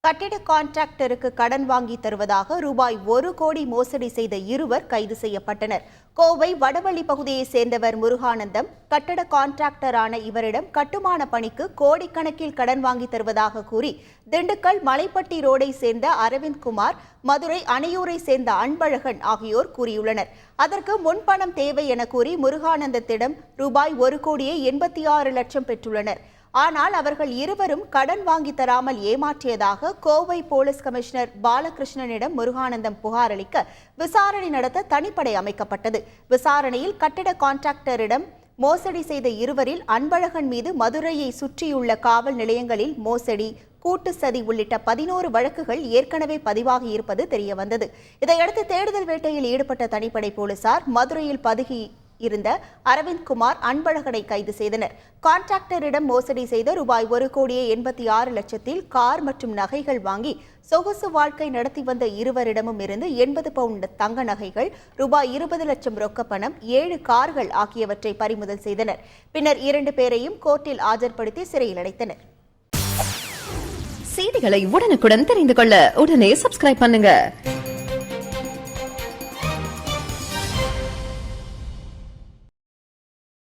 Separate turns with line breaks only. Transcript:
கட்டிட கான்ட்ராக்டருக்கு கடன் வாங்கி தருவதாக ரூபாய் 1 கோடி மோசடி செய்த இருவர் கைது செய்யப்பட்டனர். கோவை வடவள்ளி பகுதியைச் சேர்ந்தவர் முருகானந்தம். கட்டட கான்ட்ராக்டரான இவரிடம் கட்டுமான பணிக்கு கோடிக்கணக்கில் கடன் வாங்கி தருவதாக கூறி திண்டுக்கல் மலைப்பட்டி ரோடை சேர்ந்த அரவிந்த் குமார், மதுரை அணையூரை சேர்ந்த அன்பழகன் ஆகியோர் கூறியுள்ளனர். அதற்கு முன்பணம் தேவை என கூறி முருகானந்தத்திடம் ரூபாய் 1,86,00,000 பெற்றுள்ளனர். ஆனால் அவர்கள் இருவரும் கடன் வாங்கி தராமல் ஏமாற்றியதாக கோவை போலீஸ் கமிஷனர் பாலகிருஷ்ணனிடம் முருகானந்தம் புகார் அளிக்க விசாரணை நடத்த தனிப்படை அமைக்கப்பட்டது. விசாரணையில் கட்டிட கான்ட்ராக்டரிடம் மோசடி செய்த இருவரில் அன்பழகன் மீது மதுரையை சுற்றியுள்ள காவல் நிலையங்களில் மோசடி, கூட்டு சதி உள்ளிட்ட 11 வழக்குகள் ஏற்கனவே பதிவாகி இருப்பது தெரியவந்தது. இதையடுத்து தேடுதல் வேட்டையில் ஈடுபட்ட தனிப்படை போலீசார் மதுரையில் பதுகி இருந்த அரவிந்த் குமார், அன்பழகனை கைது செய்தனர். கான்ட்ராக்டரிடம் மோசடி செய்த ரூபாய் 1,86,00,000 கார் மற்றும் நகைகள் வாங்கி சொகுசு வாழ்க்கை நடத்தி வந்த இருவரிடமும் இருந்து 80 பவுண்ட் தங்க நகைகள், ரூபாய் 20 லட்சம் ரொக்க பணம், 7 கார்கள் ஆகியவற்றை பறிமுதல் செய்தனர். பின்னர் 2 பேரையும் கோர்ட்டில் ஆஜர்படுத்தி சிறையில் அடைத்தனர்.
செய்திகளை உடனுக்குடன் தெரிந்து கொள்ள உடனே சப்ஸ்கிரைப் பண்ணுங்க.